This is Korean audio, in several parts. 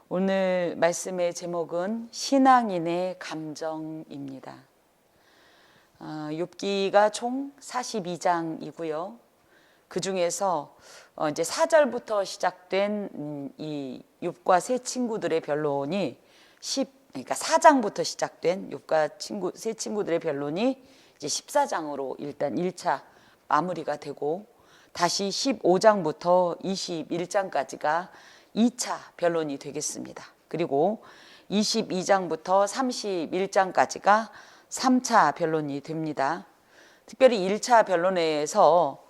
오늘 말씀의 제목은 신앙인의 감정입니다. 욥기가 총 42장이고요. 그 중에서 이제 4절부터 시작된 이 욥과 세 친구들의 변론이 그러니까 4장부터 시작된 욥과 세 친구들의 변론이 이제 14장으로 일단 1차 마무리가 되고, 다시 15장부터 21장까지가 2차 변론이 되겠습니다. 그리고 22장부터 31장까지가 3차 변론이 됩니다. 특별히 1차 변론에서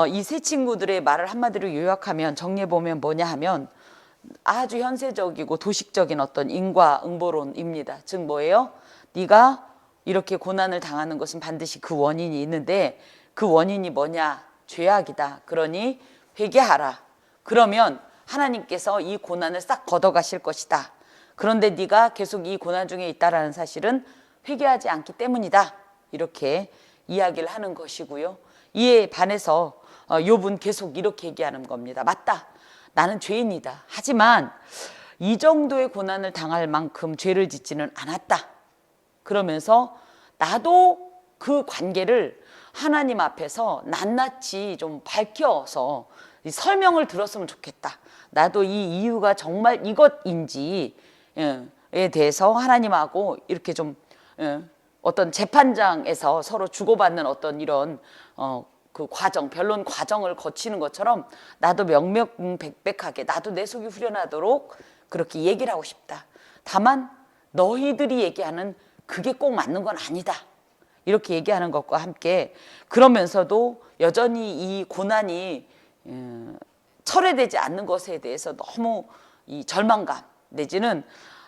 이 세 친구들의 말을 한마디로 요약하면, 정리해보면 뭐냐 하면 아주 현세적이고 도식적인 어떤 인과응보론입니다. 즉 뭐예요? 네가 이렇게 고난을 당하는 것은 반드시 그 원인이 있는데, 그 원인이 뭐냐? 죄악이다. 그러니 회개하라. 그러면 하나님께서 이 고난을 싹 걷어가실 것이다. 그런데 네가 계속 이 고난 중에 있다라는 사실은 회개하지 않기 때문이다. 이렇게 이야기를 하는 것이고요. 이에 반해서 욥은 계속 이렇게 얘기하는 겁니다. 맞다. 나는 죄인이다. 하지만 이 정도의 고난을 당할 만큼 죄를 짓지는 않았다. 그러면서 나도 그 관계를 하나님 앞에서 낱낱이 좀 밝혀서 설명을 들었으면 좋겠다. 나도 이 이유가 정말 이것인지에 대해서 하나님하고 이렇게 좀 어떤 재판장에서 서로 주고받는 어떤 이런 그 과정, 변론 과정을 거치는 것처럼 나도 명명백백하게, 나도 내 속이 후련하도록 그렇게 얘기를 하고 싶다. 다만 너희들이 얘기하는 그게 꼭 맞는 건 아니다. 이렇게 얘기하는 것과 함께, 그러면서도 여전히 이 고난이 철회되지 않는 것에 대해서 너무 이 절망감 내지는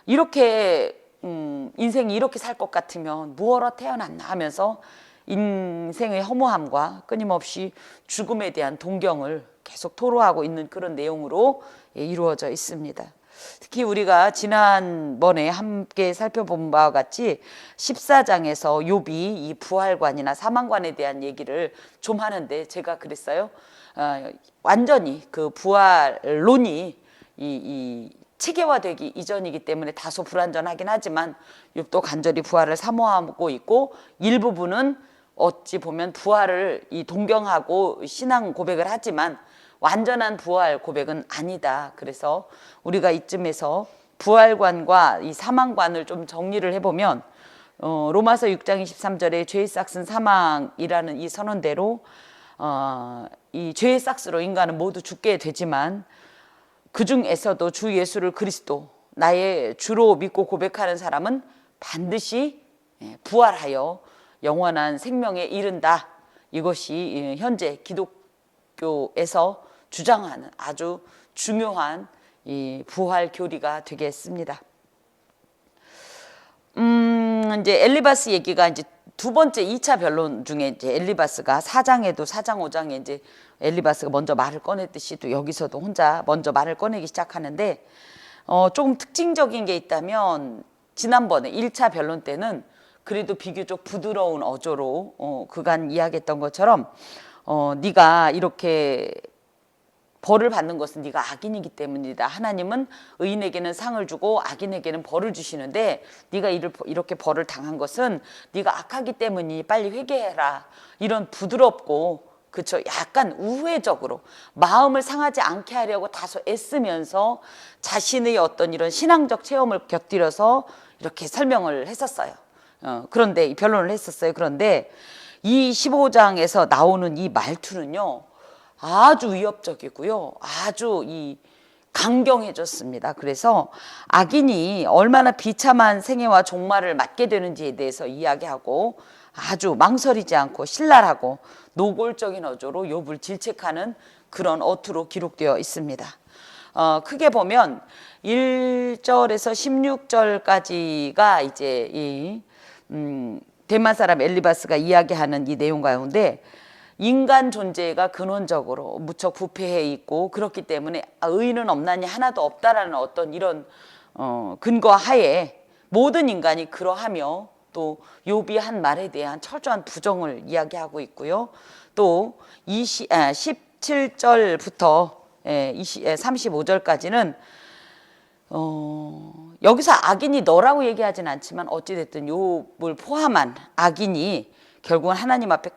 이렇게 인생이 이렇게 살 것 같으면 무엇으로 태어났나 하면서 인생의 허무함과 끊임없이 죽음에 대한 동경을 계속 토로하고 있는 그런 내용으로 이루어져 있습니다. 특히 우리가 지난번에 함께 살펴본 바와 같이 14장에서 욥이 이 부활관이나 사망관에 대한 얘기를 좀 하는데, 제가 그랬어요. 완전히 그 부활론이 이 체계화되기 이전이기 때문에 다소 불완전하긴 하지만 욥도 간절히 부활을 사모하고 있고, 일부분은 어찌 보면 부활을 동경하고 신앙 고백을 하지만 완전한 부활 고백은 아니다. 그래서 우리가 이쯤에서 부활관과 이 사망관을 좀 정리를 해보면, 로마서 6장 23절에 죄의 싹은 사망이라는 이 선언대로 이 죄의 싹으로 인간은 모두 죽게 되지만, 그 중에서도 주 예수를 그리스도 나의 주로 믿고 고백하는 사람은 반드시 부활하여 영원한 생명에 이른다. 이것이 현재 기독교에서 주장하는 아주 중요한 이 부활 교리가 되겠습니다. 이제 엘리바스 얘기가 이제 두 번째 2차 변론 중에 이제 엘리바스가 4장에도 4장 5장에 이제 엘리바스가 먼저 말을 꺼냈듯이 또 여기서도 혼자 먼저 말을 꺼내기 시작하는데, 조금 특징적인 게 있다면, 지난번에 1차 변론 때는 그래도 비교적 부드러운 어조로 그간 이야기했던 것처럼 네가 이렇게 벌을 받는 것은 네가 악인이기 때문이다. 하나님은 의인에게는 상을 주고 악인에게는 벌을 주시는데, 네가 이렇게 벌을 당한 것은 네가 악하기 때문이니 빨리 회개해라. 이런 부드럽고, 그쵸, 약간 우회적으로 마음을 상하지 않게 하려고 다소 애쓰면서 자신의 어떤 이런 신앙적 체험을 곁들여서 이렇게 설명을 했었어요. 그런데 변론을 했었어요. 그런데 이 15장에서 나오는 이 말투는요, 아주 위협적이고요, 아주 강경해졌습니다. 그래서 악인이 얼마나 비참한 생애와 종말을 맞게 되는지에 대해서 이야기하고, 아주 망설이지 않고 신랄하고 노골적인 어조로 욥을 질책하는 그런 어투로 기록되어 있습니다. 크게 보면 1절에서 16절까지가 이제 이 대만 사람 엘리바스가 이야기하는 이 내용 가운데, 인간 존재가 근원적으로 무척 부패해 있고, 그렇기 때문에 의인은 없나니 하나도 없다라는 어떤 이런 근거 하에 모든 인간이 그러하며, 또 욥이 한 말에 대한 철저한 부정을 이야기하고 있고요. 또 17절부터 35절까지는 여기서 악인이 너라고 얘기하진 않지만 어찌됐든 욥을 포함한 악인이 결국은 하나님 앞에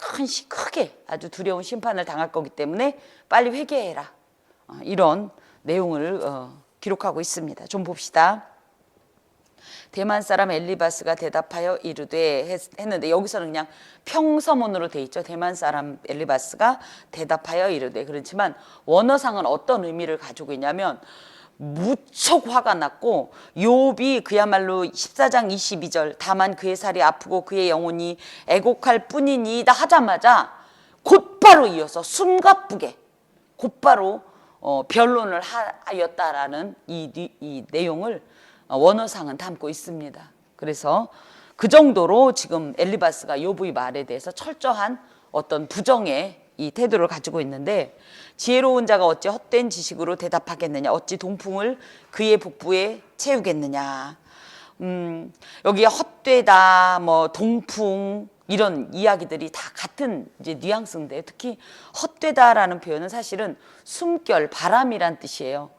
크게 아주 두려운 심판을 당할 거기 때문에 빨리 회개해라. 이런 내용을 기록하고 있습니다. 좀 봅시다. 대만 사람 엘리바스가 대답하여 이르되 했는데 여기서는 그냥 평서문으로 돼 있죠. 대만 사람 엘리바스가 대답하여 이르되. 그렇지만 원어상은 어떤 의미를 가지고 있냐면 무척 화가 났고 욥이 그야말로 14장 22절 다만 그의 살이 아프고 그의 영혼이 애곡할 뿐이니이다 하자마자 곧바로 이어서 숨가쁘게 곧바로 변론을 하였다라는 이 내용을 원어상은 담고 있습니다. 그래서 그 정도로 지금 엘리바스가 욥의 말에 대해서 철저한 어떤 부정의 이 태도를 가지고 있는데 지혜로운 자가 어찌 헛된 지식으로 대답하겠느냐 어찌 동풍을 그의 복부에 채우겠느냐. 여기에 헛되다 뭐 동풍 이런 이야기들이 다 같은 이제 뉘앙스인데 특히 헛되다라는 표현은 사실은 숨결 바람이란 뜻이에요.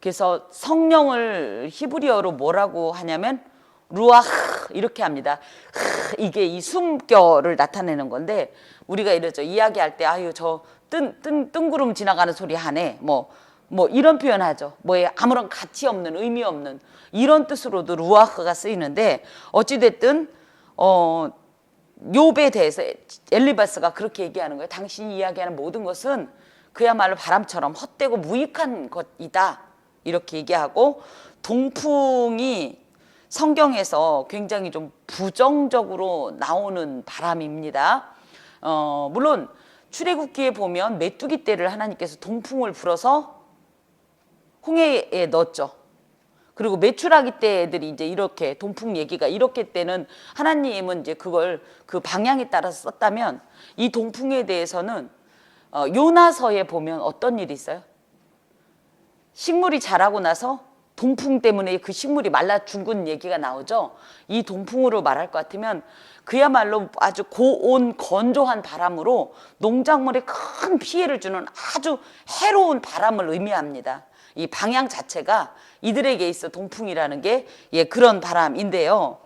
그래서 성령을 히브리어로 뭐라고 하냐면 루아흐 이렇게 합니다. 이게 이 숨결을 나타내는 건데 우리가 이러죠. 이야기할 때 아유 저 뜬구름 지나가는 소리 하네. 뭐 이런 표현하죠. 뭐에 아무런 가치 없는 의미 없는 이런 뜻으로도 루아흐가 쓰이는데 어찌됐든 욥에 대해서 엘리바스가 그렇게 얘기하는 거예요. 당신이 이야기하는 모든 것은 그야말로 바람처럼 헛되고 무익한 것이다. 이렇게 얘기하고 동풍이 성경에서 굉장히 좀 부정적으로 나오는 바람입니다. 물론 출애굽기에 보면 메뚜기 떼를 하나님께서 동풍을 불어서 홍해에 넣었죠. 그리고 메추라기 떼들이 이제 이렇게 동풍 얘기가 이렇게 때는 하나님은 이제 그걸 그 방향에 따라서 썼다면 이 동풍에 대해서는 요나서에 보면 어떤 일이 있어요? 식물이 자라고 나서 동풍 때문에 그 식물이 말라 죽은 얘기가 나오죠. 이 동풍으로 말할 것 같으면 그야말로 아주 고온 건조한 바람으로 농작물에 큰 피해를 주는 아주 해로운 바람을 의미합니다. 이 방향 자체가 이들에게 있어 동풍이라는 게 그런 바람인데요.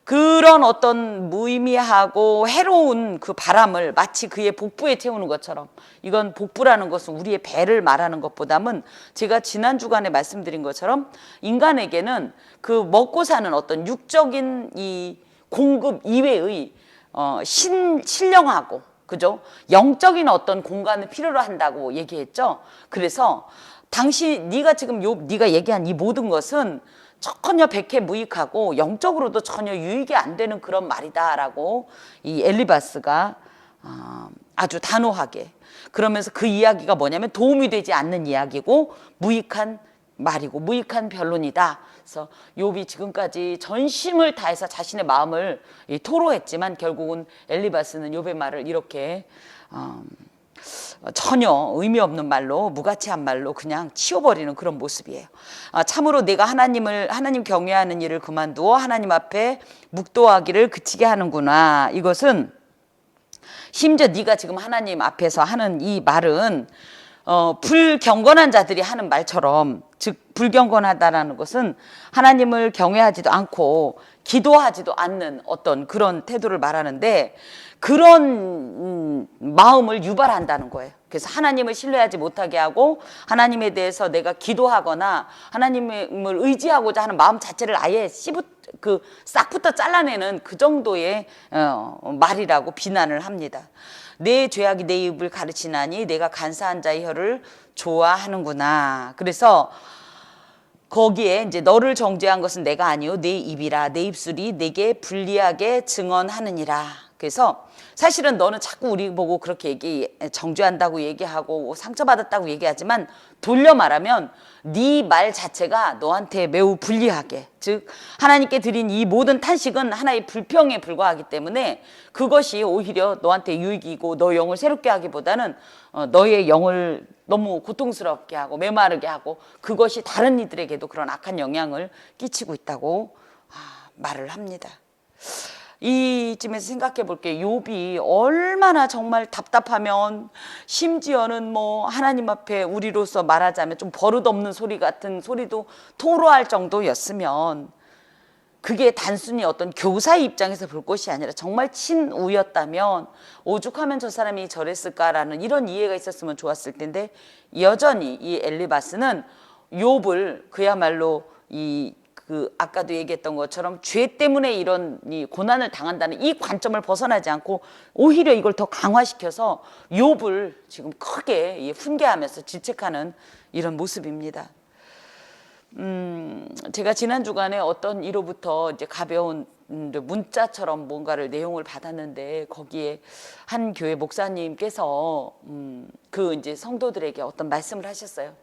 그런 어떤 무의미하고 해로운 그 바람을 마치 그의 복부에 채우는 것처럼 이건 복부라는 것은 우리의 배를 말하는 것보다는 제가 지난 주간에 말씀드린 것처럼 인간에게는 그 먹고 사는 어떤 육적인 이 공급 이외의 신령하고 그죠? 영적인 어떤 공간을 필요로 한다고 얘기했죠. 그래서 네가 지금 네가 얘기한 이 모든 것은 전혀 백해무익하고 영적으로도 전혀 유익이 안 되는 그런 말이다라고 이 엘리바스가 아주 단호하게 그러면서 그 이야기가 뭐냐면 도움이 되지 않는 이야기고 무익한 말이고 무익한 변론이다. 그래서 욥이 지금까지 전심을 다해서 자신의 마음을 토로했지만 결국은 엘리바스는 욥의 말을 이렇게 전혀 의미 없는 말로 무가치한 말로 그냥 치워버리는 그런 모습이에요. 참으로 내가 하나님 경외하는 일을 그만두어 하나님 앞에 묵도하기를 그치게 하는구나. 이것은 심지어 네가 지금 하나님 앞에서 하는 이 말은 불경건한 자들이 하는 말처럼 즉 불경건하다라는 것은 하나님을 경외하지도 않고 기도하지도 않는 어떤 그런 태도를 말하는데 그런 마음을 유발한다는 거예요. 그래서 하나님을 신뢰하지 못하게 하고 하나님에 대해서 내가 기도하거나 하나님을 의지하고자 하는 마음 자체를 아예 싹부터 잘라내는 그 정도의 말이라고 비난을 합니다. 내 죄악이 내 입을 가르치나니 내가 간사한 자의 혀를 좋아하는구나. 그래서 거기에 이제 너를 정죄한 것은 내가 아니요 내 입이라 내 입술이 내게 불리하게 증언하느니라. 그래서 사실은 너는 자꾸 우리 보고 그렇게 정죄한다고 얘기하고 상처받았다고 얘기하지만 돌려 말하면 네 말 자체가 너한테 매우 불리하게 즉 하나님께 드린 이 모든 탄식은 하나의 불평에 불과하기 때문에 그것이 오히려 너한테 유익이고 너 영을 새롭게 하기보다는 너의 영을 너무 고통스럽게 하고 메마르게 하고 그것이 다른 이들에게도 그런 악한 영향을 끼치고 있다고 말을 합니다. 이쯤에서 생각해 볼게요. 욥이 얼마나 정말 답답하면, 심지어는 뭐 하나님 앞에 우리로서 말하자면 좀 버릇없는 소리 같은 소리도 토로할 정도였으면, 그게 단순히 어떤 교사의 입장에서 볼 것이 아니라 정말 친우였다면 오죽하면 저 사람이 저랬을까라는 이런 이해가 있었으면 좋았을 텐데, 여전히 이 엘리바스는 욥을 그야말로 아까도 얘기했던 것처럼 죄 때문에 이런 이 고난을 당한다는 이 관점을 벗어나지 않고 오히려 이걸 더 강화시켜서 욥을 지금 크게 훈계하면서 질책하는 이런 모습입니다. 제가 지난 주간에 어떤 이로부터 이제 가벼운 문자처럼 뭔가를 내용을 받았는데, 거기에 한 교회 목사님께서 그 이제 성도들에게 어떤 말씀을 하셨어요.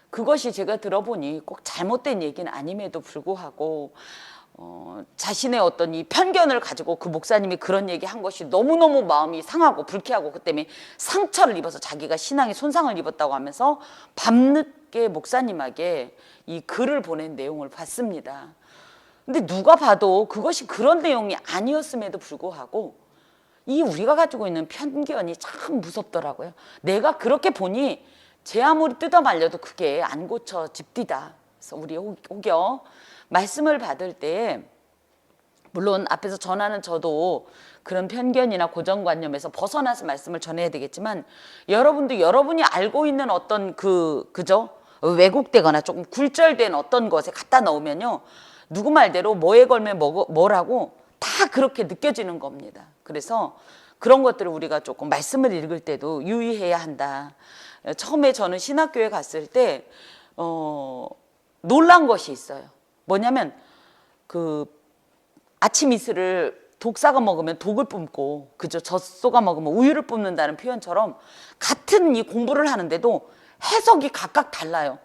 그것이 제가 들어보니 꼭 잘못된 얘기는 아님에도 불구하고 자신의 어떤 이 편견을 가지고 그 목사님이 그런 얘기 한 것이 너무너무 마음이 상하고 불쾌하고, 그 때문에 상처를 입어서 자기가 신앙에 손상을 입었다고 하면서 밤늦게 목사님에게 이 글을 보낸 내용을 봤습니다. 근데 누가 봐도 그것이 그런 내용이 아니었음에도 불구하고 이 우리가 가지고 있는 편견이 참 무섭더라고요. 내가 그렇게 보니 제 아무리 뜯어 말려도 그게 안 고쳐집디다. 그래서 우리 혹여 말씀을 받을 때, 물론 앞에서 전하는 저도 그런 편견이나 고정관념에서 벗어나서 말씀을 전해야 되겠지만, 여러분도 여러분이 알고 있는 어떤 그죠? 왜곡되거나 조금 굴절된 어떤 것에 갖다 넣으면요, 누구 말대로 뭐에 걸면 뭐라고 다 그렇게 느껴지는 겁니다. 그래서 그런 것들을 우리가 조금 말씀을 읽을 때도 유의해야 한다. 처음에 저는 신학교에 갔을 때 놀란 것이 있어요. 뭐냐면 그 아침 이슬을 독사가 먹으면 독을 뿜고, 그죠? 젖소가 먹으면 우유를 뿜는다는 표현처럼 같은 이 공부를 하는데도 해석이 각각 달라요.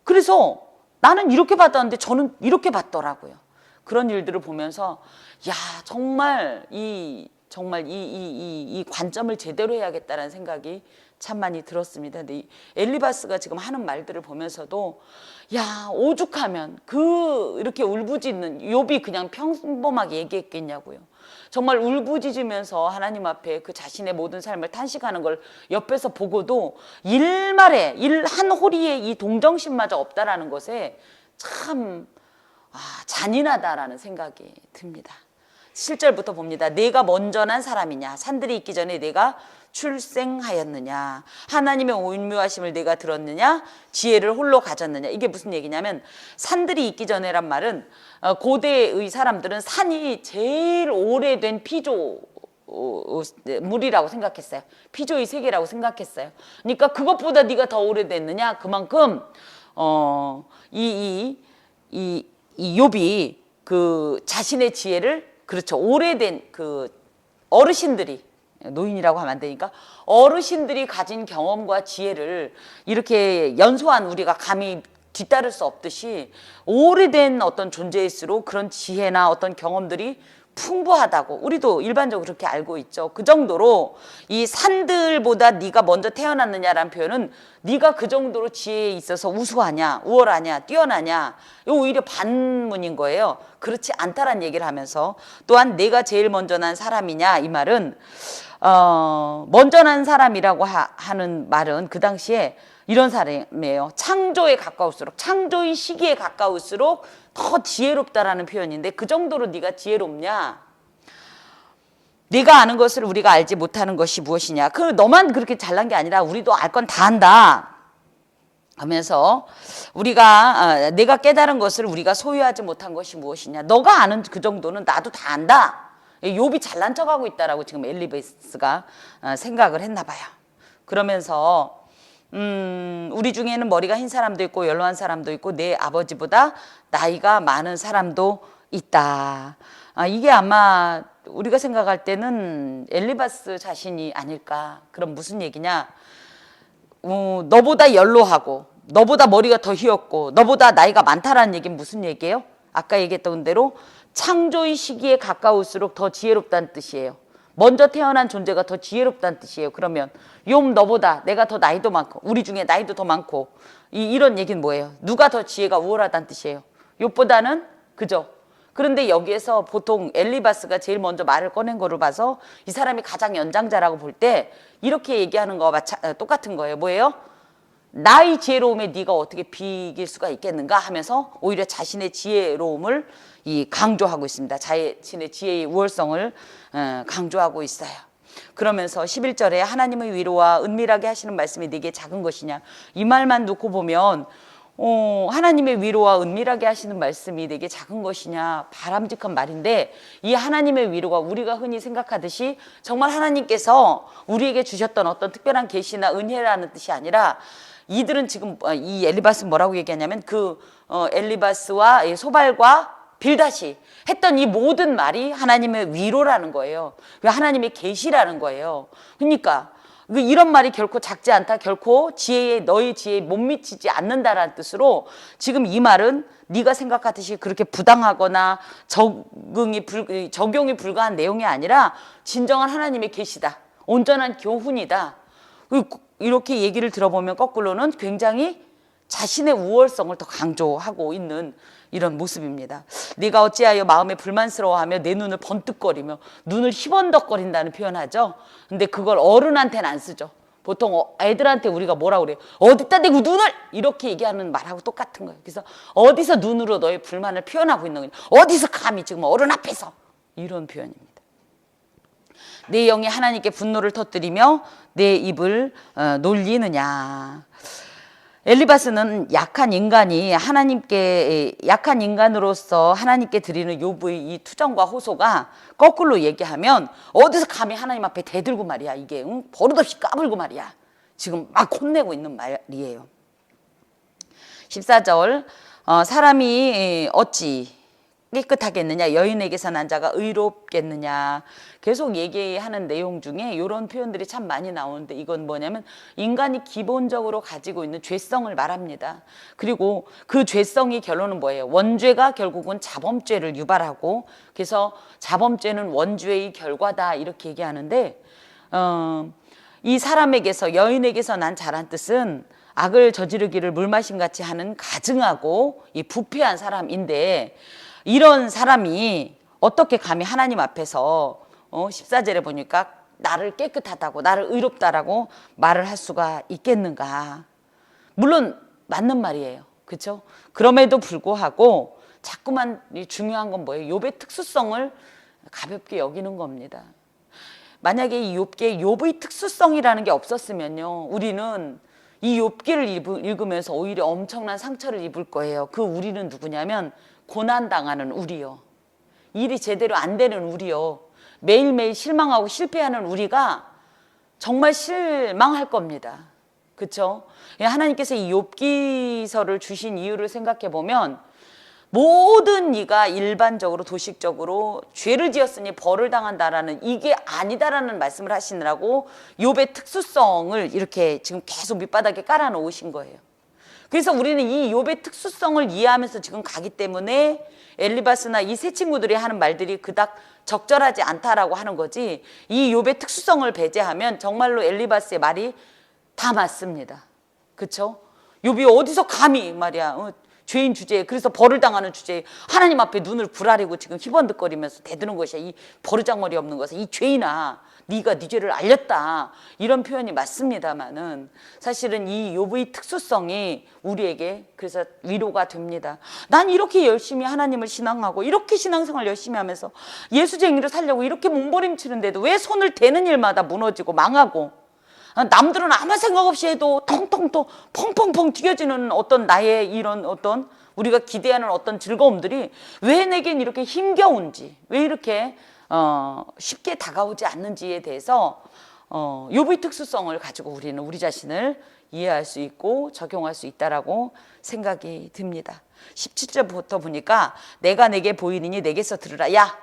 그래서 나는 이렇게 봤다는데 저는 이렇게 봤더라고요. 그런 일들을 보면서 야, 정말 이 관점을 제대로 해야겠다는 생각이 참 많이 들었습니다. 근데 이 엘리바스가 지금 하는 말들을 보면서도 야, 오죽하면 이렇게 울부짖는 욥이 그냥 평범하게 얘기했겠냐고요. 정말 울부짖으면서 하나님 앞에 그 자신의 모든 삶을 탄식하는 걸 옆에서 보고도 일말에 한 호리의 이 동정심마저 없다라는 것에 참 잔인하다라는 생각이 듭니다. 7절부터 봅니다. 내가 먼저 난 사람이냐? 산들이 있기 전에 내가 출생하였느냐? 하나님의 온유하심을 내가 들었느냐? 지혜를 홀로 가졌느냐? 이게 무슨 얘기냐면, 산들이 있기 전에란 말은 고대의 사람들은 산이 제일 오래된 피조물이라고 생각했어요. 피조의 세계라고 생각했어요. 그러니까 그것보다 네가 더 오래됐느냐? 그만큼 이 욥이 그 자신의 지혜를, 그렇죠, 오래된 그 어르신들이, 노인이라고 하면 안 되니까 어르신들이 가진 경험과 지혜를 이렇게 연소한 우리가 감히 뒤따를 수 없듯이, 오래된 어떤 존재일수록 그런 지혜나 어떤 경험들이 풍부하다고 우리도 일반적으로 그렇게 알고 있죠. 그 정도로 이 산들보다 네가 먼저 태어났느냐라는 표현은 네가 그 정도로 지혜에 있어서 우수하냐, 우월하냐, 뛰어나냐, 이거 오히려 반문인 거예요. 그렇지 않다라는 얘기를 하면서, 또한 내가 제일 먼저 난 사람이냐, 이 말은 먼저 난 사람이라고 하는 말은 그 당시에 이런 사람이에요. 창조에 가까울수록, 창조의 시기에 가까울수록 더 지혜롭다라는 표현인데, 그 정도로 네가 지혜롭냐? 네가 아는 것을 우리가 알지 못하는 것이 무엇이냐? 너만 그렇게 잘난 게 아니라 우리도 알 건 다 안다 하면서, 내가 깨달은 것을 우리가 소유하지 못한 것이 무엇이냐? 너가 아는 그 정도는 나도 다 안다. 욥이 잘난 척하고 있다라고 지금 엘리바스가 생각을 했나 봐요. 그러면서 우리 중에는 머리가 흰 사람도 있고 연로한 사람도 있고 내 아버지보다 나이가 많은 사람도 있다. 이게 아마 우리가 생각할 때는 엘리바스 자신이 아닐까. 그럼 무슨 얘기냐? 너보다 연로하고 너보다 머리가 더 휘었고 너보다 나이가 많다라는 얘기는 무슨 얘기예요? 아까 얘기했던 대로 창조의 시기에 가까울수록 더 지혜롭다는 뜻이에요. 먼저 태어난 존재가 더 지혜롭다는 뜻이에요. 그러면 욥 너보다 내가 더 나이도 많고 우리 중에 나이도 더 많고 이런 얘기는 뭐예요? 누가 더 지혜가 우월하다는 뜻이에요? 욥보다는, 그죠? 그런데 여기에서 보통 엘리바스가 제일 먼저 말을 꺼낸 거를 봐서 이 사람이 가장 연장자라고 볼 때 이렇게 얘기하는 거와 똑같은 거예요. 뭐예요? 나의 지혜로움에 네가 어떻게 비길 수가 있겠는가 하면서 오히려 자신의 지혜로움을 강조하고 있습니다. 자신의 지혜의 우월성을 강조하고 있어요. 그러면서 11절에 하나님의 위로와 은밀하게 하시는 말씀이 네게 작은 것이냐, 이 말만 놓고 보면 하나님의 위로와 은밀하게 하시는 말씀이 내게 작은 것이냐, 바람직한 말인데, 이 하나님의 위로가 우리가 흔히 생각하듯이 정말 하나님께서 우리에게 주셨던 어떤 특별한 계시나 은혜라는 뜻이 아니라, 이들은 지금 이 엘리바스 뭐라고 얘기하냐면 엘리바스와 소발과 빌닷이 했던 이 모든 말이 하나님의 위로라는 거예요. 하나님의 계시라는 거예요. 그러니까 이런 말이 결코 작지 않다, 결코 너의 지혜에 못 미치지 않는다라는 뜻으로 지금 이 말은 네가 생각하듯이 그렇게 부당하거나 적용이 불가한 내용이 아니라 진정한 하나님의 계시다, 온전한 교훈이다. 이렇게 얘기를 들어보면 거꾸로는 굉장히 자신의 우월성을 더 강조하고 있는 이런 모습입니다. 네가 어찌하여 마음에 불만스러워하며 내 눈을 번뜩거리며, 눈을 희번덕거린다는 표현하죠. 근데 그걸 어른한테는 안 쓰죠. 보통 애들한테 우리가 뭐라고 그래요? 어디다 대고 눈을! 이렇게 얘기하는 말하고 똑같은 거예요. 그래서 어디서 눈으로 너의 불만을 표현하고 있는 거냐, 어디서 감히 지금 어른 앞에서, 이런 표현입니다. 내 영이 하나님께 분노를 터뜨리며 내 입을 놀리느냐. 엘리바스는 약한 인간으로서 하나님께 드리는 욥의 이 투정과 호소가 거꾸로 얘기하면 어디서 감히 하나님 앞에 대들고 말이야, 이게 버릇없이 까불고 말이야, 지금 막 혼내고 있는 말이에요. 14절, 사람이 어찌 깨끗하겠느냐, 여인에게서 난 자가 의롭겠느냐. 계속 얘기하는 내용 중에 이런 표현들이 참 많이 나오는데, 이건 뭐냐면 인간이 기본적으로 가지고 있는 죄성을 말합니다. 그리고 그 죄성이 결론은 뭐예요? 원죄가 결국은 자범죄를 유발하고, 그래서 자범죄는 원죄의 결과다, 이렇게 얘기하는데, 이 사람에게서, 여인에게서 난 자란 뜻은 악을 저지르기를 물마심같이 하는 가증하고 이 부패한 사람인데, 이런 사람이 어떻게 감히 하나님 앞에서 14절에 보니까 나를 깨끗하다고, 나를 의롭다라고 말을 할 수가 있겠는가. 물론 맞는 말이에요. 그렇죠? 그럼에도 불구하고 자꾸만 중요한 건 뭐예요? 욥의 특수성을 가볍게 여기는 겁니다. 만약에 이 욥의 특수성이라는 게 없었으면요, 우리는 이 욥기를 읽으면서 오히려 엄청난 상처를 입을 거예요. 그 우리는 누구냐면 고난당하는 우리요, 일이 제대로 안 되는 우리요, 매일매일 실망하고 실패하는 우리가 정말 실망할 겁니다. 그렇죠? 하나님께서 이 욥기서를 주신 이유를 생각해 보면, 모든 이가 일반적으로 도식적으로 죄를 지었으니 벌을 당한다라는, 이게 아니다라는 말씀을 하시느라고 욥의 특수성을 이렇게 지금 계속 밑바닥에 깔아 놓으신 거예요. 그래서 우리는 이 욥의 특수성을 이해하면서 지금 가기 때문에 엘리바스나 이 세 친구들이 하는 말들이 그닥 적절하지 않다라고 하는 거지, 이 욥의 특수성을 배제하면 정말로 엘리바스의 말이 다 맞습니다. 그렇죠? 욥이 어디서 감히 말이야, 죄인 주제에, 그래서 벌을 당하는 주제에 하나님 앞에 눈을 부라리고 지금 희번득거리면서 대드는 것이야. 이 버르장머리 없는 것은, 이 죄인아, 네가 네 죄를 알렸다, 이런 표현이 맞습니다만은 사실은 이 욥의 특수성이 우리에게 그래서 위로가 됩니다. 난 이렇게 열심히 하나님을 신앙하고 이렇게 신앙생활 열심히 하면서 예수쟁이로 살려고 이렇게 몸부림치는데도 왜 손을 대는 일마다 무너지고 망하고, 남들은 아무 생각 없이 해도 텅텅텅 펑펑펑 튀겨지는 어떤 나의 이런 어떤 우리가 기대하는 어떤 즐거움들이 왜 내겐 이렇게 힘겨운지, 왜 이렇게 쉽게 다가오지 않는지에 대해서 욥의 특수성을 가지고 우리는 우리 자신을 이해할 수 있고 적용할 수 있다라고 생각이 듭니다. 17절부터 보니까 내가 내게 보이리니 내게서 들으라. 야,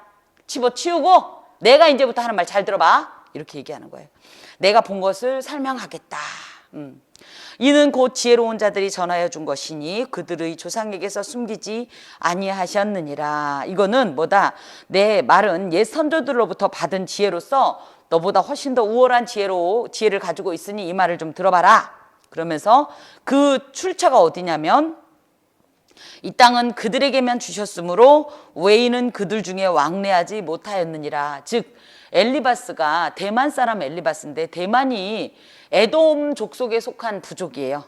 집어치우고 내가 이제부터 하는 말 잘 들어봐, 이렇게 얘기하는 거예요. 내가 본 것을 설명하겠다. 이는 곧 지혜로운 자들이 전하여 준 것이니 그들의 조상에게서 숨기지 아니하셨느니라. 이거는 뭐다? 내 말은 옛 선조들로부터 받은 지혜로서 너보다 훨씬 더 우월한 지혜를 가지고 있으니 이 말을 좀 들어봐라. 그러면서 그 출처가 어디냐면 이 땅은 그들에게만 주셨으므로 외인은 그들 중에 왕래하지 못하였느니라. 즉 엘리바스가 대만 사람 엘리바스인데 대만이 에돔 족속에 속한 부족이에요.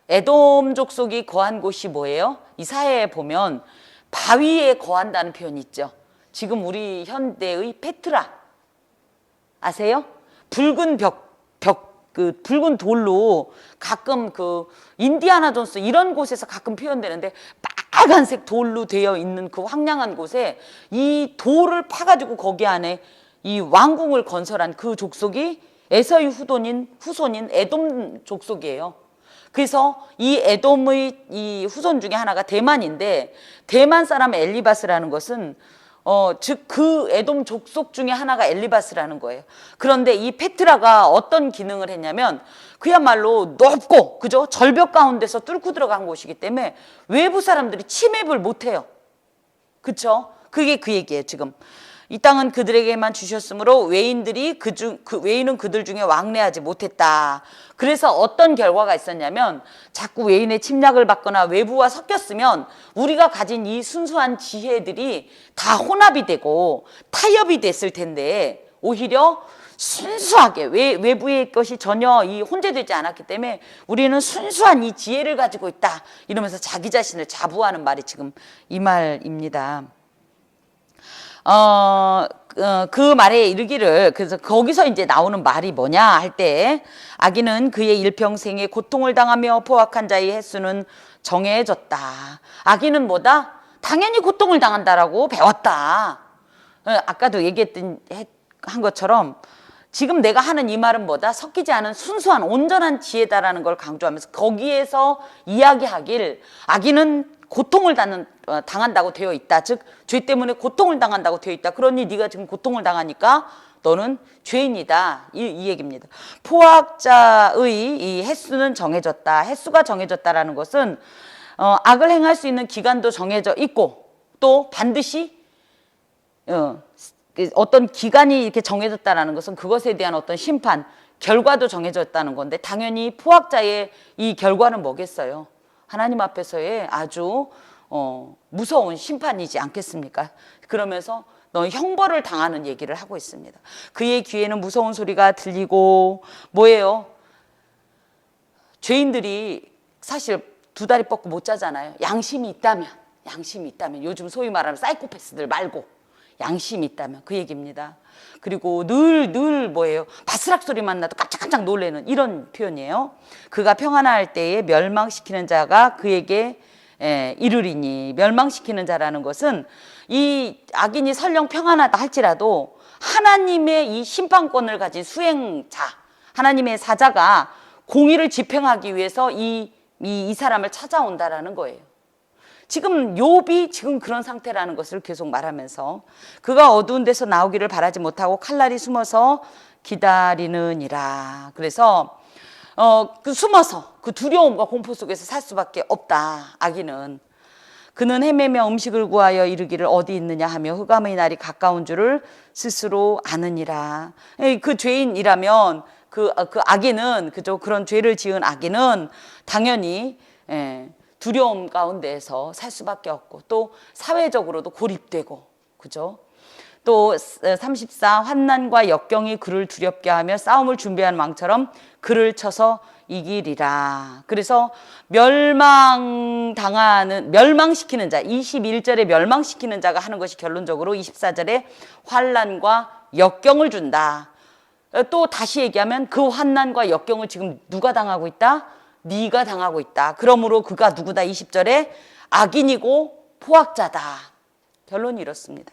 에돔 족속이 거한 곳이 뭐예요? 이사야에 보면 바위에 거한다는 표현이 있죠. 지금 우리 현대의 페트라 아세요? 붉은 그 붉은 돌로 가끔 그 인디아나 존스 이런 곳에서 가끔 표현되는데 빨간색 돌로 되어 있는 그 황량한 곳에 이 돌을 파가지고 거기 안에 이 왕궁을 건설한 그 족속이 에서의 후손인 에돔 족속이에요. 그래서 이 에돔의 이 후손 중에 하나가 대만인데 대만 사람 엘리바스라는 것은 즉 그 에돔 족속 중에 하나가 엘리바스라는 거예요. 그런데 이 페트라가 어떤 기능을 했냐면 그야말로 높고 그죠? 절벽 가운데서 뚫고 들어간 곳이기 때문에 외부 사람들이 침입을 못해요. 그렇죠? 그게 그 얘기예요. 지금 이 땅은 그들에게만 주셨으므로 외인은 그들 중에 왕래하지 못했다. 그래서 어떤 결과가 있었냐면 자꾸 외인의 침략을 받거나 외부와 섞였으면 우리가 가진 이 순수한 지혜들이 다 혼합이 되고 타협이 됐을 텐데 오히려 순수하게 외부의 것이 전혀 이 혼재되지 않았기 때문에 우리는 순수한 이 지혜를 가지고 있다. 이러면서 자기 자신을 자부하는 말이 지금 이 말입니다. 그 말에 이르기를 그래서 거기서 이제 나오는 말이 뭐냐 할 때 악인은 그의 일평생에 고통을 당하며 포악한 자의 횟수는 정해졌다. 악인은 뭐다? 당연히 고통을 당한다라고 배웠다. 아까도 한 것처럼 지금 내가 하는 이 말은 뭐다? 섞이지 않은 순수한 온전한 지혜다라는 걸 강조하면서 거기에서 이야기하길 악인은 고통을 당한다고 되어 있다. 즉 죄 때문에 고통을 당한다고 되어 있다. 그러니 네가 지금 고통을 당하니까 너는 죄인이다. 이 얘기입니다. 포악자의 이 횟수는 정해졌다. 횟수가 정해졌다라는 것은 악을 행할 수 있는 기간도 정해져 있고 또 반드시 어떤 기간이 이렇게 정해졌다라는 것은 그것에 대한 어떤 심판, 결과도 정해졌다는 건데 당연히 포악자의 이 결과는 뭐겠어요? 하나님 앞에서의 아주 무서운 심판이지 않겠습니까? 그러면서 너 형벌을 당하는 얘기를 하고 있습니다. 그의 귀에는 무서운 소리가 들리고 뭐예요? 죄인들이 사실 두 다리 뻗고 못 자잖아요. 양심이 있다면 요즘 소위 말하는 사이코패스들 말고 양심이 있다면 그 얘기입니다. 그리고 늘 뭐예요? 바스락 소리만 나도 깜짝깜짝 놀래는 이런 표현이에요. 그가 평안할 때에 멸망시키는 자가 그에게 이르리니 멸망시키는 자라는 것은 이 악인이 설령 평안하다 할지라도 하나님의 이 심판권을 가진 수행자, 하나님의 사자가 공의를 집행하기 위해서 이 사람을 찾아온다라는 거예요. 지금 욥이 지금 그런 상태라는 것을 계속 말하면서 그가 어두운 데서 나오기를 바라지 못하고 칼날이 숨어서 기다리느니라. 그래서 그 숨어서 그 두려움과 공포 속에서 살 수밖에 없다. 악인은 그는 헤매며 음식을 구하여 이르기를 어디 있느냐 하며 흑암의 날이 가까운 줄을 스스로 아느니라. 그 죄인이라면 그 악인은 그죠? 그런 죄를 지은 악인은 당연히 두려움 가운데에서 살 수밖에 없고 또 사회적으로도 고립되고 그죠? 또 34 환난과 역경이 그를 두렵게 하며 싸움을 준비한 왕처럼 그를 쳐서 이기리라. 그래서 멸망시키는 자 21절에 멸망시키는 자가 하는 것이 결론적으로 24절에 환난과 역경을 준다. 또 다시 얘기하면 그 환난과 역경을 지금 누가 당하고 있다? 네가 당하고 있다. 그러므로 그가 누구다? 20절에 악인이고 포악자다. 결론이 이렇습니다.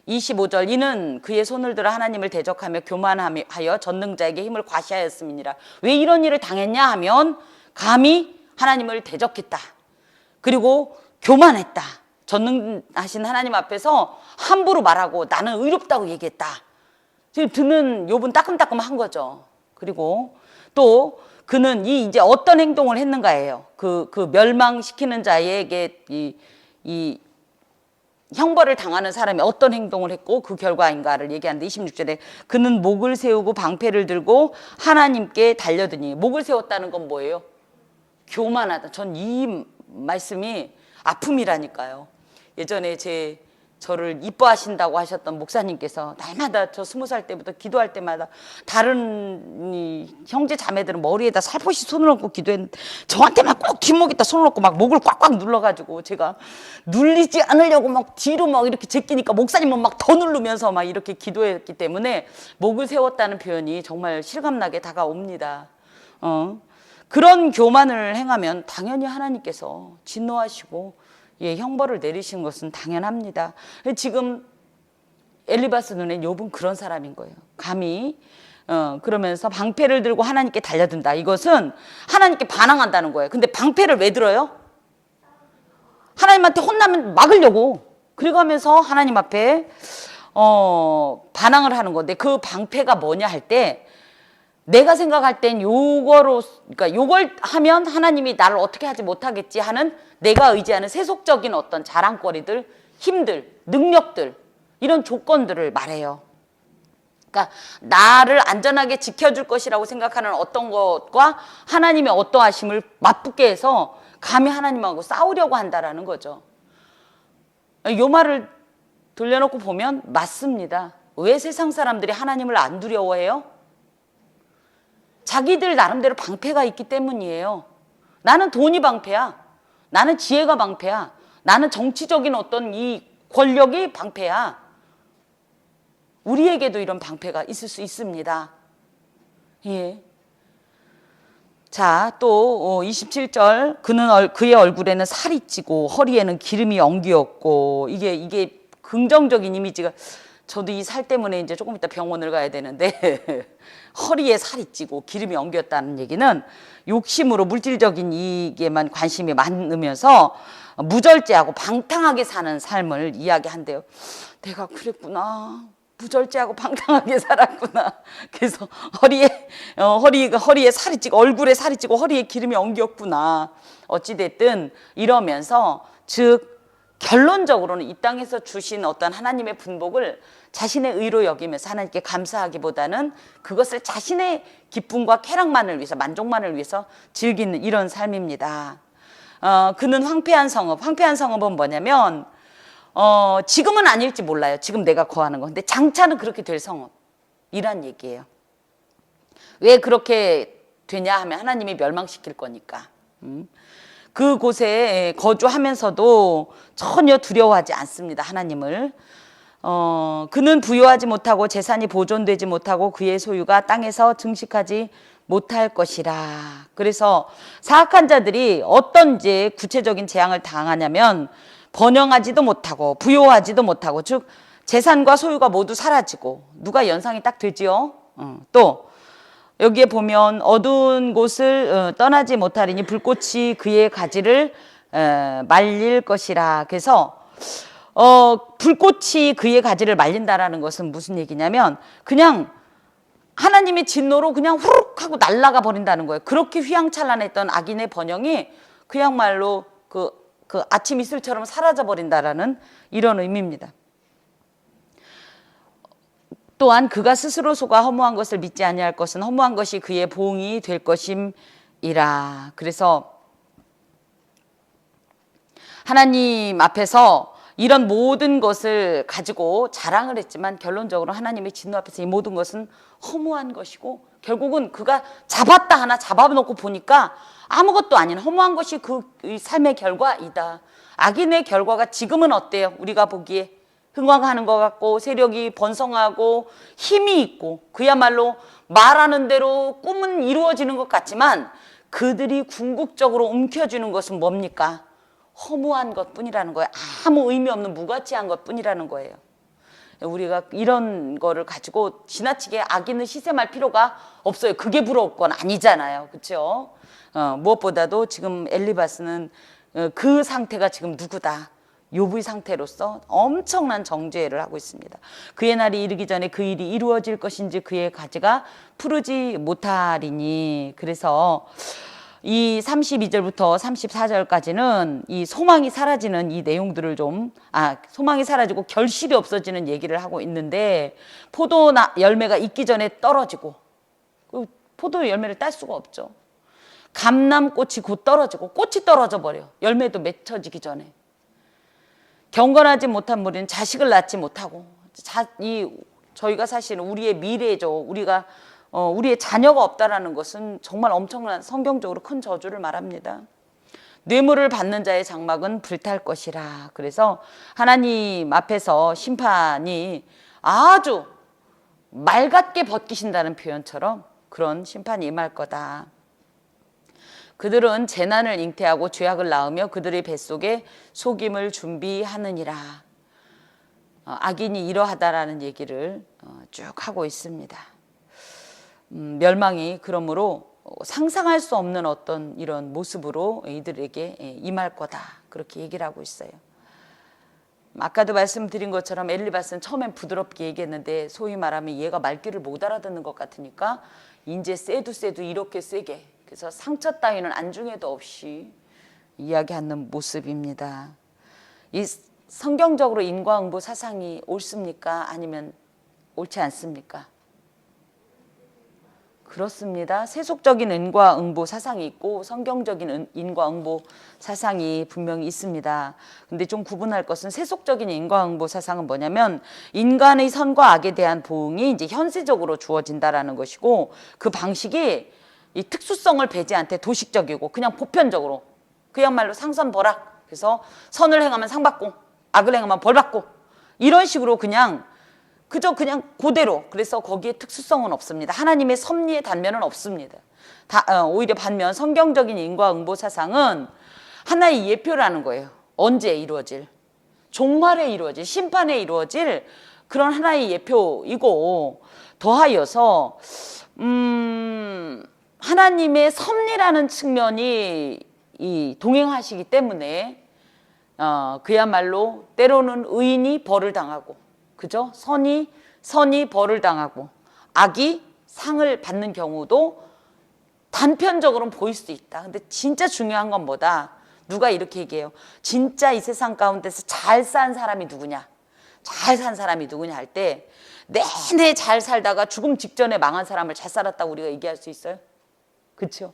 25절 이는 그의 손을 들어 하나님을 대적하며 교만하여 전능자에게 힘을 과시하였음이니라. 왜 이런 일을 당했냐 하면 감히 하나님을 대적했다. 그리고 교만했다. 전능하신 하나님 앞에서 함부로 말하고 나는 의롭다고 얘기했다. 지금 듣는 욥은 따끔따끔한 거죠. 그리고 또 그는 이제 어떤 행동을 했는가예요. 그 멸망시키는 자에게 이 형벌을 당하는 사람이 어떤 행동을 했고 그 결과인가를 얘기하는데 26절에 그는 목을 세우고 방패를 들고 하나님께 달려드니 목을 세웠다는 건 뭐예요? 교만하다. 전 이 말씀이 아픔이라니까요. 예전에 저를 이뻐하신다고 하셨던 목사님께서 날마다 저 20살 때부터 기도할 때마다 다른 이 형제 자매들은 머리에다 살포시 손을 얹고 기도했는데 저한테만 꼭 뒷목에다 손을 얹고 막 목을 꽉꽉 눌러가지고 제가 눌리지 않으려고 막 뒤로 막 이렇게 제끼니까 목사님은 막 더 누르면서 막 이렇게 기도했기 때문에 목을 세웠다는 표현이 정말 실감나게 다가옵니다. 그런 교만을 행하면 당연히 하나님께서 진노하시고 형벌을 내리시는 것은 당연합니다. 지금 엘리바스 눈에 욥은 그런 사람인 거예요. 감히 그러면서 방패를 들고 하나님께 달려든다. 이것은 하나님께 반항한다는 거예요. 근데 방패를 왜 들어요? 하나님한테 혼나면 막으려고. 그래가면서 하나님 앞에 반항을 하는 건데 그 방패가 뭐냐 할 때 내가 생각할 땐 그러니까 요걸 하면 하나님이 나를 어떻게 하지 못하겠지 하는 내가 의지하는 세속적인 어떤 자랑거리들, 힘들, 능력들, 이런 조건들을 말해요. 그러니까 나를 안전하게 지켜줄 것이라고 생각하는 어떤 것과 하나님의 어떠하심을 맞붙게 해서 감히 하나님하고 싸우려고 한다라는 거죠. 요 말을 돌려놓고 보면 맞습니다. 왜 세상 사람들이 하나님을 안 두려워해요? 자기들 나름대로 방패가 있기 때문이에요. 나는 돈이 방패야. 나는 지혜가 방패야. 나는 정치적인 어떤 이 권력이 방패야. 우리에게도 이런 방패가 있을 수 있습니다. 예. 자, 또 27절 그의 얼굴에는 살이 찌고 허리에는 기름이 엉기었고 이게 긍정적인 이미지가 저도 이 살 때문에 이제 조금 이따 병원을 가야 되는데 허리에 살이 찌고 기름이 엉겼다는 얘기는 욕심으로 물질적인 이익에만 관심이 많으면서 무절제하고 방탕하게 사는 삶을 이야기한대요. 내가 그랬구나. 무절제하고 방탕하게 살았구나. 그래서 허리에 살이 찌고 얼굴에 살이 찌고 허리에 기름이 엉겼구나. 어찌됐든 이러면서 즉 결론적으로는 이 땅에서 주신 어떤 하나님의 분복을 자신의 의로 여기면서 하나님께 감사하기보다는 그것을 자신의 기쁨과 쾌락만을 위해서 만족만을 위해서 즐기는 이런 삶입니다. 그는 황폐한 성읍은 뭐냐면 지금은 아닐지 몰라요. 지금 내가 거하는 거. 근데 장차는 그렇게 될 성읍이란 얘기예요. 왜 그렇게 되냐 하면 하나님이 멸망시킬 거니까. 그곳에 거주하면서도 전혀 두려워하지 않습니다. 하나님을. 그는 부유하지 못하고 재산이 보존되지 못하고 그의 소유가 땅에서 증식하지 못할 것이라. 그래서 사악한 자들이 어떤 이제 구체적인 재앙을 당하냐면 번영하지도 못하고 부유하지도 못하고 즉 재산과 소유가 모두 사라지고 누가 연상이 딱 되지요. 또 여기에 보면 어두운 곳을 떠나지 못하리니 불꽃이 그의 가지를 말릴 것이라. 그래서 불꽃이 그의 가지를 말린다라는 것은 무슨 얘기냐면 그냥 하나님의 진노로 그냥 후룩 하고 날아가 버린다는 거예요. 그렇게 휘황찬란했던 악인의 번영이 그야말로 그 아침 이슬처럼 사라져 버린다라는 이런 의미입니다. 또한 그가 스스로 속아 허무한 것을 믿지 아니할 것은 허무한 것이 그의 보응이 될 것임이라. 그래서 하나님 앞에서 이런 모든 것을 가지고 자랑을 했지만 결론적으로 하나님의 진노 앞에서 이 모든 것은 허무한 것이고 결국은 그가 잡았다 하나 잡아놓고 보니까 아무것도 아닌 허무한 것이 그 삶의 결과이다. 악인의 결과가 지금은 어때요? 우리가 보기에 흥왕하는 것 같고 세력이 번성하고 힘이 있고 그야말로 말하는 대로 꿈은 이루어지는 것 같지만 그들이 궁극적으로 움켜쥐는 것은 뭡니까? 허무한 것뿐이라는 거예요. 아무 의미 없는 무가치한 것뿐이라는 거예요. 우리가 이런 거를 가지고 지나치게 악인을 시샘할 필요가 없어요. 그게 부러울 건 아니잖아요. 그렇죠? 무엇보다도 지금 엘리바스는 그 상태가 지금 누구다. 욥의 상태로서 엄청난 정죄를 하고 있습니다. 그의 날이 이르기 전에 그 일이 이루어질 것인지 그의 가지가 푸르지 못하리니. 그래서 이 32절부터 34절까지는 이 소망이 사라지는 이 내용들을 소망이 사라지고 결실이 없어지는 얘기를 하고 있는데 포도 열매가 익기 전에 떨어지고 포도 열매를 딸 수가 없죠. 감람꽃이 곧 떨어지고 꽃이 떨어져 버려. 열매도 맺혀지기 전에. 경건하지 못한 무리는 자식을 낳지 못하고 저희가 사실은 우리의 미래죠. 우리가 우리의 자녀가 없다라는 것은 정말 엄청난 성경적으로 큰 저주를 말합니다. 뇌물을 받는 자의 장막은 불탈 것이라. 그래서 하나님 앞에서 심판이 아주 맑게 벗기신다는 표현처럼 그런 심판이 임할 거다. 그들은 재난을 잉태하고 죄악을 낳으며 그들의 뱃속에 속임을 준비하느니라. 악인이 이러하다라는 얘기를 쭉 하고 있습니다. 멸망이 그러므로 상상할 수 없는 어떤 이런 모습으로 이들에게 임할 거다. 그렇게 얘기를 하고 있어요. 아까도 말씀드린 것처럼 엘리바스는 처음엔 부드럽게 얘기했는데 소위 말하면 얘가 말귀를 못 알아듣는 것 같으니까 이제 쎄도 이렇게 세게, 그래서 상처 따위는 안중에도 없이 이야기하는 모습입니다. 이 성경적으로 인과응보 사상이 옳습니까? 아니면 옳지 않습니까? 그렇습니다. 세속적인 인과응보 사상이 있고 성경적인 인과응보 사상이 분명히 있습니다. 근데 좀 구분할 것은 세속적인 인과응보 사상은 뭐냐면 인간의 선과 악에 대한 보응이 이제 현세적으로 주어진다라는 것이고, 그 방식이 이 특수성을 배제한테 도식적이고 그냥 보편적으로 그야말로 상선벌악, 그래서 선을 행하면 상 받고 악을 행하면 벌 받고 이런 식으로 그냥 그대로. 그래서 거기에 특수성은 없습니다. 하나님의 섭리의 단면은 없습니다. 오히려 반면 성경적인 인과응보 사상은 하나의 예표라는 거예요. 언제 이루어질, 종말에 이루어질, 심판에 이루어질 그런 하나의 예표이고, 더하여서 하나님의 섭리라는 측면이 동행하시기 때문에 그야말로 때로는 의인이 벌을 당하고, 그죠? 선이 벌을 당하고 악이 상을 받는 경우도 단편적으로는 보일 수 있다. 근데 진짜 중요한 건 뭐다? 누가 이렇게 얘기해요. 진짜 이 세상 가운데서 잘 산 사람이 누구냐? 잘 산 사람이 누구냐 할 때 내내 잘 살다가 죽음 직전에 망한 사람을 잘 살았다고 우리가 얘기할 수 있어요? 그렇죠?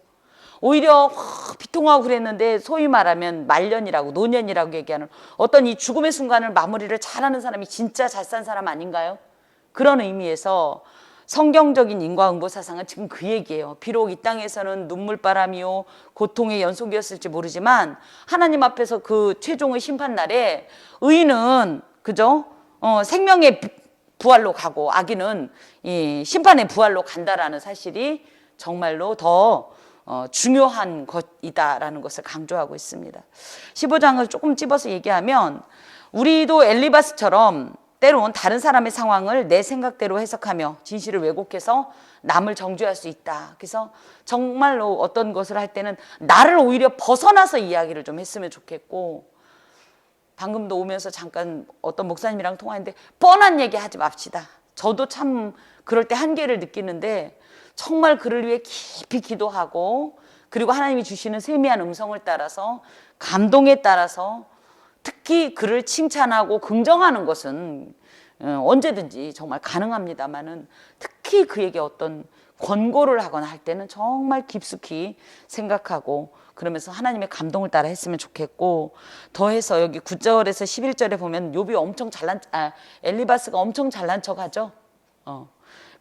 오히려 비통하고 그랬는데 소위 말하면 말년이라고 노년이라고 얘기하는 어떤 이 죽음의 순간을 마무리를 잘하는 사람이 진짜 잘 산 사람 아닌가요? 그런 의미에서 성경적인 인과응보 사상은 지금 그 얘기예요. 비록 이 땅에서는 눈물바람이요 고통의 연속이었을지 모르지만 하나님 앞에서 그 최종의 심판날에 의인은 그죠? 생명의 부활로 가고 악인은 이 심판의 부활로 간다라는 사실이 정말로 더 중요한 것이다라는 것을 강조하고 있습니다. 15장을 조금 찝어서 얘기하면 우리도 엘리바스처럼 때론 다른 사람의 상황을 내 생각대로 해석하며 진실을 왜곡해서 남을 정죄할 수 있다. 그래서 정말로 어떤 것을 할 때는 나를 오히려 벗어나서 이야기를 좀 했으면 좋겠고, 방금도 오면서 잠깐 어떤 목사님이랑 통화했는데 뻔한 얘기 하지 맙시다. 저도 참 그럴 때 한계를 느끼는데 정말 그를 위해 깊이 기도하고, 그리고 하나님이 주시는 세미한 음성을 따라서 감동에 따라서 특히 그를 칭찬하고 긍정하는 것은 언제든지 정말 가능합니다만은 특히 그에게 어떤 권고를 하거나 할 때는 정말 깊숙이 생각하고 그러면서 하나님의 감동을 따라 했으면 좋겠고, 더해서 여기 9절에서 11절에 보면 욥이 엄청 엘리바스가 엄청 잘난 척하죠.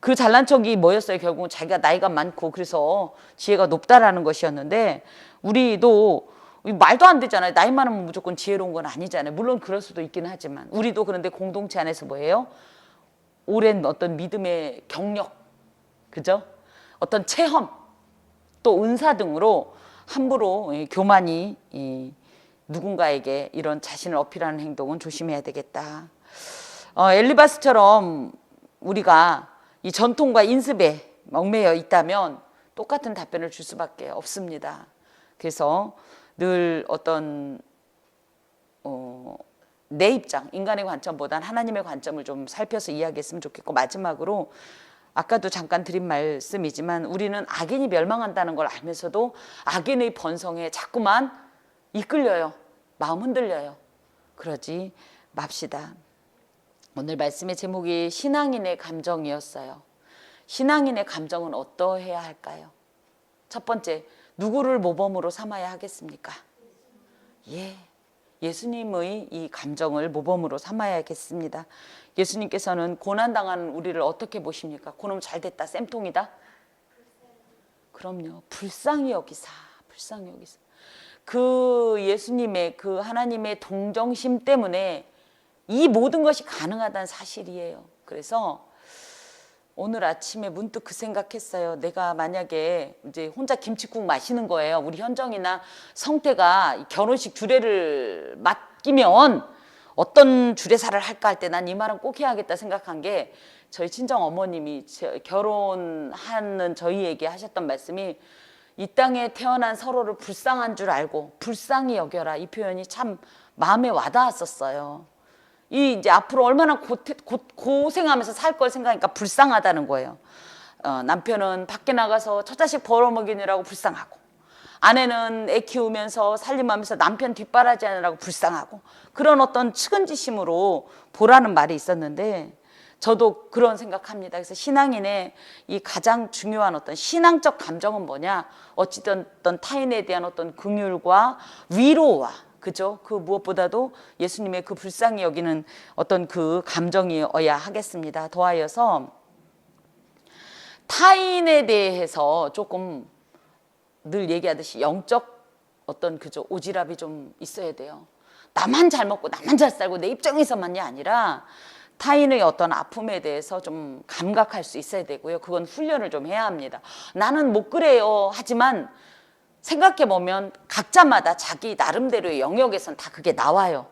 그 잘난 척이 뭐였어요? 결국은 자기가 나이가 많고 그래서 지혜가 높다라는 것이었는데, 우리도 말도 안 되잖아요. 나이 많으면 무조건 지혜로운 건 아니잖아요. 물론 그럴 수도 있긴 하지만 우리도 그런데 공동체 안에서 뭐예요? 오랜 어떤 믿음의 경력, 그죠? 어떤 체험, 또 은사 등으로 함부로 교만이 누군가에게 이런 자신을 어필하는 행동은 조심해야 되겠다. 엘리바스처럼 우리가 이 전통과 인습에 얽매여 있다면 똑같은 답변을 줄 수밖에 없습니다. 그래서 늘 어떤 내 입장, 인간의 관점보단 하나님의 관점을 좀 살펴서 이야기했으면 좋겠고, 마지막으로 아까도 잠깐 드린 말씀이지만 우리는 악인이 멸망한다는 걸 알면서도 악인의 번성에 자꾸만 이끌려요. 마음 흔들려요. 그러지 맙시다. 오늘 말씀의 제목이 신앙인의 감정이었어요. 신앙인의 감정은 어떠해야 할까요? 첫 번째, 누구를 모범으로 삼아야 하겠습니까? 예, 예수님의 이 감정을 모범으로 삼아야겠습니다. 예수님께서는 고난당한 우리를 어떻게 보십니까? 그놈 잘됐다, 쌤통이다? 그럼요. 불쌍히 여기사, 불쌍히 여기사. 그 예수님의 그 하나님의 동정심 때문에 이 모든 것이 가능하다는 사실이에요. 그래서 오늘 아침에 문득 그 생각했어요. 내가 만약에 이제 혼자 김칫국 마시는 거예요. 우리 현정이나 성태가 결혼식 주례를 맡기면 어떤 주례사를 할까 할 때 난 이 말은 꼭 해야겠다 생각한 게, 저희 친정 어머님이 결혼하는 저희에게 하셨던 말씀이 이 땅에 태어난 서로를 불쌍한 줄 알고 불쌍히 여겨라. 이 표현이 참 마음에 와닿았었어요. 이 이제 앞으로 얼마나 고생하면서 살 걸 생각하니까 불쌍하다는 거예요. 남편은 밖에 나가서 첫 자식 벌어먹이느라고 불쌍하고, 아내는 애 키우면서 살림하면서 남편 뒷바라지 하느라고 불쌍하고, 그런 어떤 측은지심으로 보라는 말이 있었는데 저도 그런 생각합니다. 그래서 신앙인의 이 가장 중요한 어떤 신앙적 감정은 뭐냐? 어찌든 어떤 타인에 대한 어떤 긍휼과 위로와, 그죠? 그 무엇보다도 예수님의 그 불쌍히 여기는 어떤 그 감정이어야 하겠습니다. 더하여서 타인에 대해서 조금 늘 얘기하듯이 영적 어떤 그죠? 오지랖이 좀 있어야 돼요. 나만 잘 먹고 나만 잘 살고 내 입장에서만이 아니라 타인의 어떤 아픔에 대해서 좀 감각할 수 있어야 되고요. 그건 훈련을 좀 해야 합니다. 나는 못 그래요. 하지만 생각해보면 각자마다 자기 나름대로의 영역에선 다 그게 나와요.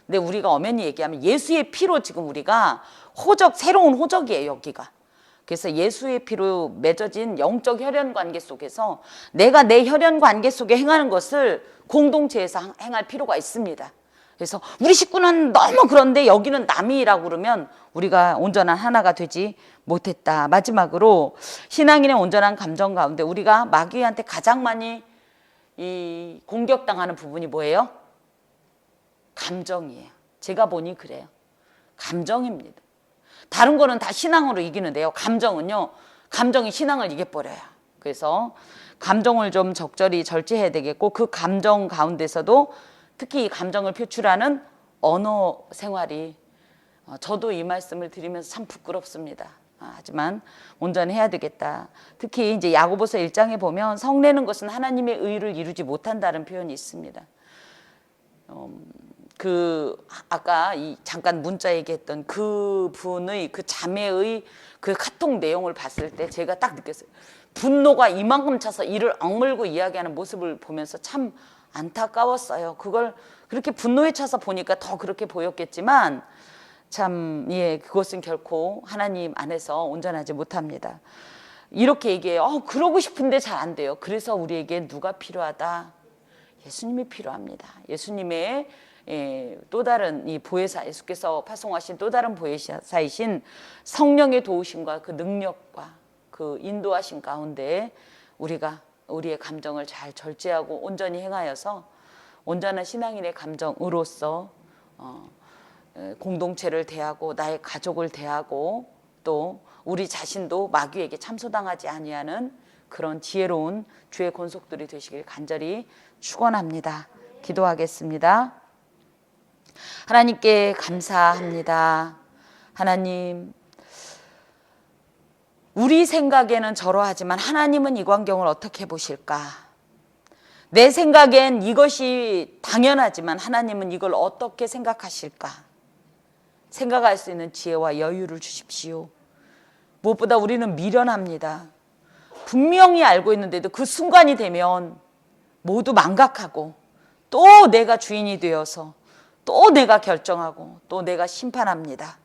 근데 우리가 엄연히 얘기하면 예수의 피로 지금 우리가 새로운 호적이에요, 여기가. 그래서 예수의 피로 맺어진 영적 혈연 관계 속에서 내가 내 혈연 관계 속에 행하는 것을 공동체에서 행할 필요가 있습니다. 그래서 우리 식구는 너무 그런데 여기는 남이라고 그러면 우리가 온전한 하나가 되지 못했다. 마지막으로 신앙인의 온전한 감정 가운데 우리가 마귀한테 가장 많이 이 공격당하는 부분이 뭐예요? 감정이에요. 제가 보니 그래요. 감정입니다. 다른 거는 다 신앙으로 이기는데요. 감정은요. 감정이 신앙을 이겨버려요. 그래서 감정을 좀 적절히 절제해야 되겠고, 그 감정 가운데서도 특히 이 감정을 표출하는 언어 생활이, 저도 이 말씀을 드리면서 참 부끄럽습니다. 하지만 온전히 해야 되겠다. 특히 이제 야고보서 1장에 보면 성내는 것은 하나님의 의를 이루지 못한다는 표현이 있습니다. 아까 잠깐 문자 얘기했던 그 분의 그 자매의 그 카톡 내용을 봤을 때 제가 딱 느꼈어요. 분노가 이만큼 차서 이를 억물고 이야기하는 모습을 보면서 참 안타까웠어요. 그걸 그렇게 분노에 차서 보니까 더 그렇게 보였겠지만 그것은 결코 하나님 안에서 온전하지 못합니다. 이렇게 얘기해요. 그러고 싶은데 잘 안 돼요. 그래서 우리에게 누가 필요하다? 예수님이 필요합니다. 예수님의 또 다른 이 보혜사, 예수께서 파송하신 또 다른 보혜사이신 성령의 도우심과 그 능력과 그 인도하심 가운데 우리가 우리의 감정을 잘 절제하고 온전히 행하여서 온전한 신앙인의 감정으로서 공동체를 대하고 나의 가족을 대하고 또 우리 자신도 마귀에게 참소당하지 아니하는 그런 지혜로운 주의 권속들이 되시길 간절히 축원합니다. 기도하겠습니다. 하나님께 감사합니다. 하나님, 우리 생각에는 저러하지만 하나님은 이 광경을 어떻게 보실까? 내 생각엔 이것이 당연하지만 하나님은 이걸 어떻게 생각하실까? 생각할 수 있는 지혜와 여유를 주십시오. 무엇보다 우리는 미련합니다. 분명히 알고 있는데도 그 순간이 되면 모두 망각하고 또 내가 주인이 되어서 또 내가 결정하고 또 내가 심판합니다.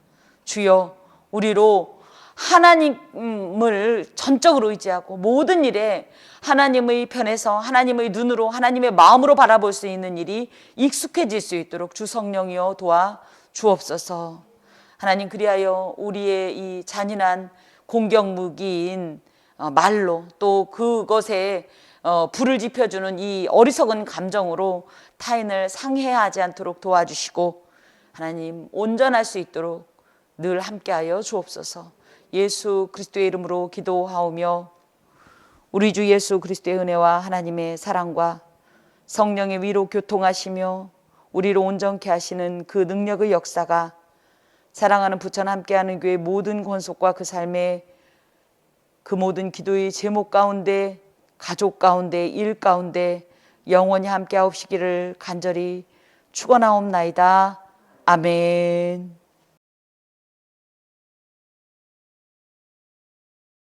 주여, 우리로 하나님을 전적으로 의지하고 모든 일에 하나님의 편에서 하나님의 눈으로 하나님의 마음으로 바라볼 수 있는 일이 익숙해질 수 있도록 주 성령이여 도와 주옵소서. 하나님, 그리하여 우리의 이 잔인한 공격 무기인 말로 또 그것에 불을 지펴주는 이 어리석은 감정으로 타인을 상해하지 않도록 도와주시고 하나님, 온전할 수 있도록 늘 함께하여 주옵소서. 예수 그리스도의 이름으로 기도하오며 우리 주 예수 그리스도의 은혜와 하나님의 사랑과 성령의 위로 교통하시며 우리를 온전케 하시는 그 능력의 역사가 사랑하는 부천 함께하는 교회 모든 권속과 그 삶의 그 모든 기도의 제목 가운데, 가족 가운데, 일 가운데 영원히 함께하옵시기를 간절히 축원하옵나이다. 아멘.